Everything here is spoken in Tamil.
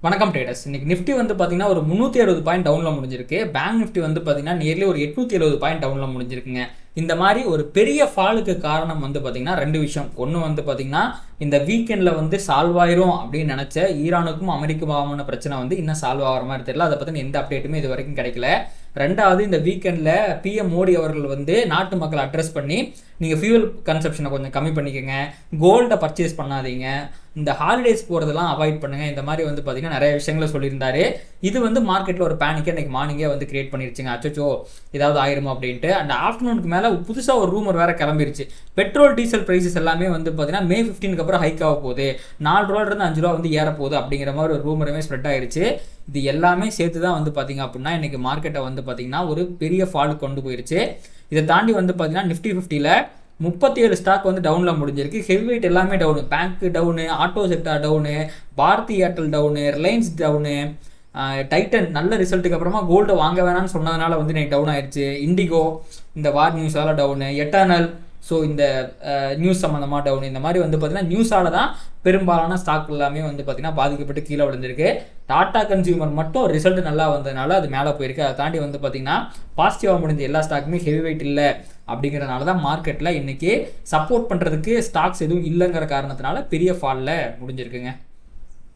வணக்கம் ட்ரேடர்ஸ். இன்னைக்கு நிஃப்டி வந்து பார்த்தீங்கன்னா ஒரு 360 பாயிண்ட் டவுனில் முடிஞ்சிருக்கு. பேங்க் நிஃப்டி வந்து பார்த்தீங்கன்னா நியர்லி ஒரு 870 பாயிண்ட் டவுனில் முடிஞ்சிருக்குங்க. இந்த மாதிரி ஒரு பெரிய ஃபாலுக்கு காரணம் வந்து பார்த்தீங்கன்னா ரெண்டு விஷயம். ஒன்று வந்து பார்த்தீங்கன்னா இந்த வீக்கெண்டில் வந்து சால்வ் ஆயிரும் அப்படின்னு நினச்ச ஈரானுக்கும் அமெரிக்காவுமான பிரச்சனை வந்து இன்னும் சால்வ் ஆகிற மாதிரி தெரியல. அதை பற்றின எந்த அப்டேட்டுமே இது வரைக்கும் கிடைக்கல. ரெண்டாவது, இந்த வீக்கெண்டில் பிஎம் மோடி அவர்கள் வந்து நாட்டு மக்களை அட்ரஸ் பண்ணி நீங்கள் ஃபியூவல் கன்சப்ஷனை கொஞ்சம் கம்மி பண்ணிக்கோங்க, கோல்டை பர்ச்சேஸ் பண்ணாதீங்க, இந்த ஹாலிடேஸ் போகிறதெல்லாம் அவாய்ட் பண்ணுங்கள், இந்த மாதிரி வந்து பார்த்தீங்கன்னா நிறைய விஷயங்களை சொல்லியிருந்தாரு. இது வந்து மார்க்கெட்டில் ஒரு பேனிக்கை இன்றைக்கி மார்னிங்கே வந்து கிரியேட் பண்ணிருச்சுங்க. அச்சோ ஏதாவது ஆயிருமோ அப்படின்ட்டு. அண்ட் ஆஃப்டர்நூனுக்கு மேலே புதுசாக ஒரு ரூமர் வேறு கிளம்பிருச்சு. பெட்ரோல் டீசல் ப்ரைஸஸ் எல்லாமே வந்து பார்த்தீங்கன்னா May 15க்கு அப்புறம் ஹைக் ஆக போகுது, $4 5 வந்து ஏற போகுது அப்படிங்கிற மாதிரி ஒரு ரூமருமே ஸ்ப்ரெட் ஆயிருச்சு. இது எல்லாமே சேர்த்து தான் வந்து பார்த்தீங்க அப்படின்னா இன்றைக்கி மார்க்கெட்டை வந்து பார்த்தீங்கன்னா ஒரு பெரிய ஃபாலுக்கு கொண்டு போயிருச்சு. இதை தாண்டி வந்து பார்த்தீங்கன்னா நிஃப்டி 50ல் 37 ஸ்டாக் வந்து டவுனில் முடிஞ்சிருக்கு. ஹெவி வெயிட் எல்லாமே down, bank down, auto sector down, Bharti Airtel down, Reliance down, Titan நல்ல ரிசல்ட்டுக்கு அப்புறமா கோல்டு வாங்க வேணாம்னு சொன்னதுனால வந்து இன்னைக்கு டவுன் ஆயிடுச்சு. இண்டிகோ இந்த வார் நியூஸால் டவுனு, எட்டர்னல் ஸோ இந்த நியூஸ் சம்மந்தமாக டவுன். இந்த மாதிரி வந்து பார்த்தீங்கன்னா நியூஸால் தான் பெரும்பாலான ஸ்டாக் எல்லாமே வந்து பார்த்தீங்கன்னா பாதிக்கப்பட்டு கீழே விழுந்திருக்கு. டாடா கன்சியூமர் மட்டும் ரிசல்ட் நல்லா வந்ததுனால அது மேலே போயிருக்கு. அதை தாண்டி வந்து பார்த்தீங்கன்னா பாசிட்டிவாக முடிஞ்ச எல்லா ஸ்டாக்குமே ஹெவி வெயிட் இல்லை அப்படிங்கிறதுனால தான் மார்க்கெட்டில் இன்றைக்கி சப்போர்ட் பண்ணுறதுக்கு ஸ்டாக்ஸ் எதுவும் இல்லைங்கிற காரணத்தினால பெரிய ஃபாலில் முடிஞ்சிருக்குங்க.